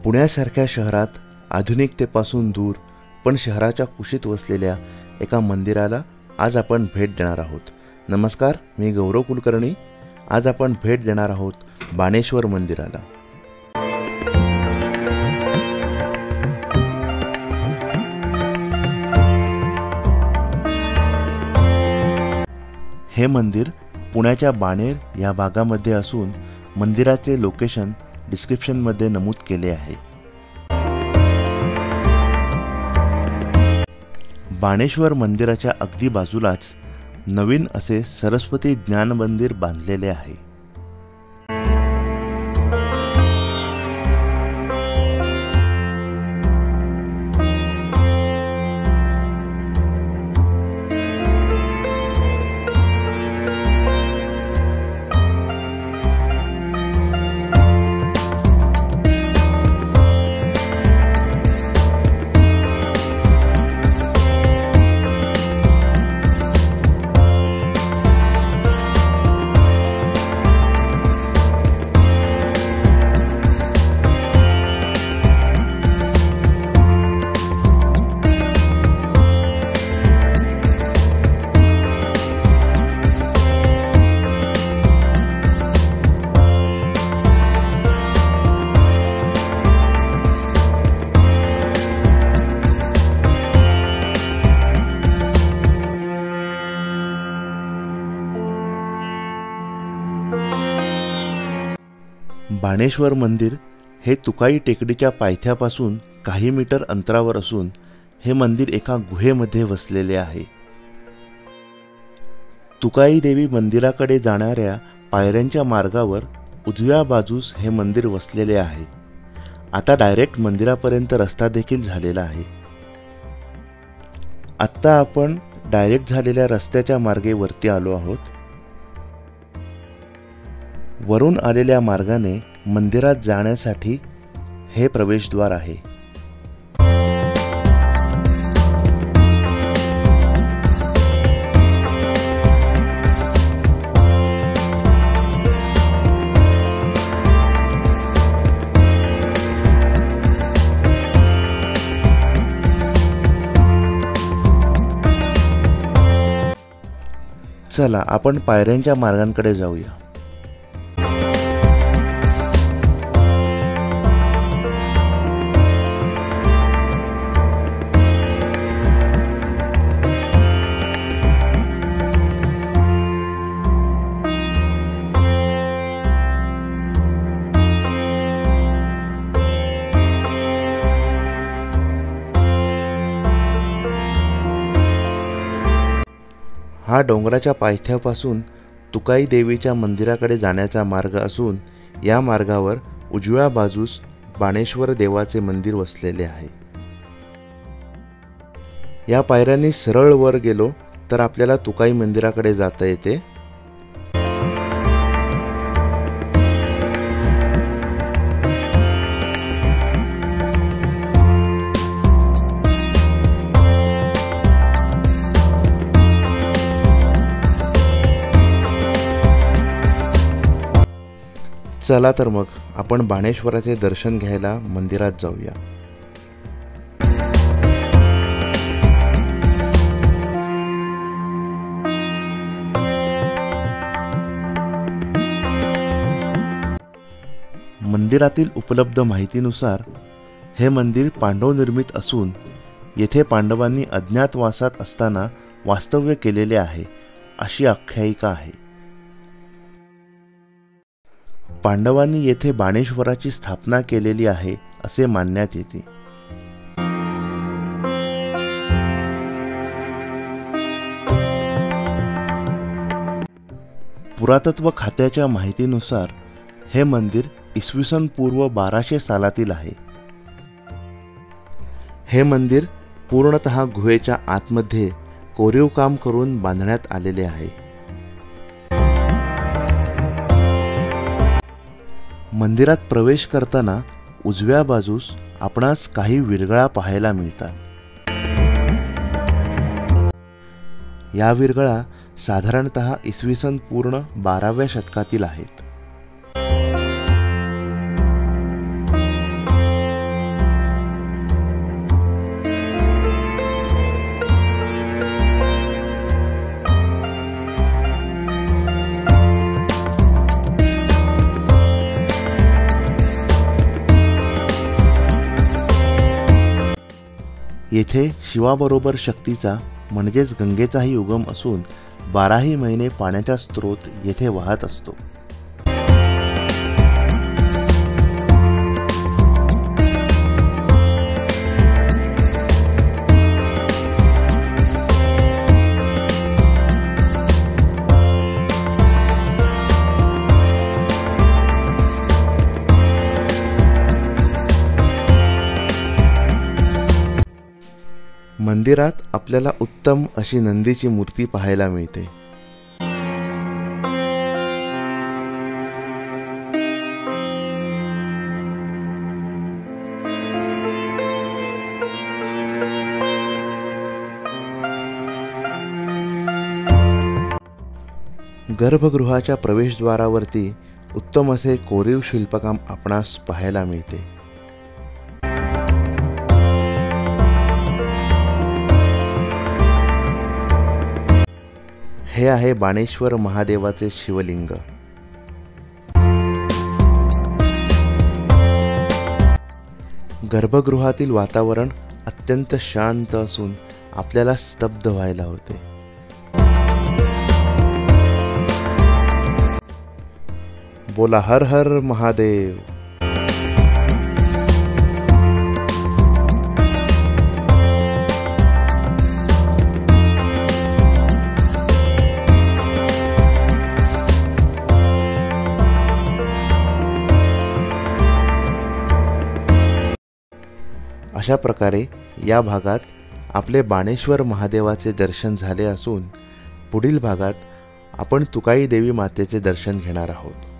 पुण्यासारख्या शहरात आधुनिकतेपासून दूर पण शहराच्या कुशीत वसलेल्या एका मंदिराला आज आपण भेट देणार आहोत। नमस्कार, मी गौरव कुलकर्णी। आज आपण भेट देणार आहोत बाणेश्वर मंदिराला। हे मंदिर पुण्याच्या बाणेर या भागामध्ये असून मंदिराचे लोकेशन डिस्क्रिप्शनमध्ये नमूद केले आहे। बाणेश्वर मंदिराच्या अगदी बाजूलाच नवीन असे सरस्वती ज्ञान मंदिर बांधलेले आहे। बाणेश्वर मंदिर हे तुकाई टेकडीच्या पायथ्यापासून काही मीटर अंतरावर असून हे मंदिर एका गुहेमध्ये वसलेले आहे। तुकाई देवी मंदिराकडे जाणाऱ्या पायऱ्यांच्या मार्गावर उजव्या बाजूस हे मंदिर वसलेले आहे। आता डायरेक्ट मंदिरापर्यंत रस्ता देखील झालेला आहे। आता आपण डायरेक्ट झालेल्या रस्त्याच्या मार्गे वरती आलो आहोत। वरून आलेल्या मार्गाने मंदिरात जाण्यासाठी हे प्रवेशद्वार आहे। चला आपण पायऱ्यांच्या मार्गांकडे जाऊया। हा डोंगराच्या पायथ्यापासून तुकाई देवीच्या मंदिराकडे जाण्याचा मार्ग असून या मार्गावर उजव्या बाजूस बाणेश्वर देवाचे मंदिर वसलेले आहे। या पायऱ्यांनी सरळ वर गेलो तर आपल्याला तुकाई मंदिराकडे जाता येते। चला तर मग आपण बाणेश्वराचे दर्शन घ्यायला मंदिरात जाऊया। मंदिरातील उपलब्ध माहितीनुसार हे मंदिर पांडव निर्मित असून येथे पांडवांनी अज्ञातवासात असताना वास्तव्य केलेले आहे अशी आख्यायिका आहे। पांडवांनी येथे बाणेश्वराची स्थापना केलेली आहे असे मानण्यात येते। पुरातत्व खात्याच्या माहितीनुसार हे मंदिर इसवी पूर्व 1200 सालातील आहे। हे मंदिर पूर्णतः गुहेच्या आतमध्ये कोरीव काम करून बांधण्यात आलेले आहे। मंदिरात प्रवेश करताना उजव्या बाजूस आपणास काही विरगळा पाहायला मिळतात। या विरगळा साधारणतः इसवी सन पूर्ण 12व्या शतकातील आहेत। येथे शिवाबरोबर शक्तीचा म्हणजेच गंगेचाही उगम असून 12ही महिने पाण्याचा स्रोत येथे वाहत असतो. मंदिरात आपल्याला उत्तम अशी नंदीची मूर्ती पाहायला मिळते. गर्भगृहाच्या प्रवेशद्वारावरती उत्तम असे कोरीव शिल्पकाम आपणास पाहायला मिळते. हे आहे बाणेश्वर महादेवाचे शिवलिंग. गर्भगृहातील वातावरण अत्यंत शांत असून आपल्याला स्तब्ध व्हायला होते. बोला हर हर महादेव. अशा प्रकारे या भागात आपले बाणेश्वर महादेवाचे दर्शन झाले असून पुढील भागात आपण तुकाई देवी मातेचे दर्शन घेणार आहोत.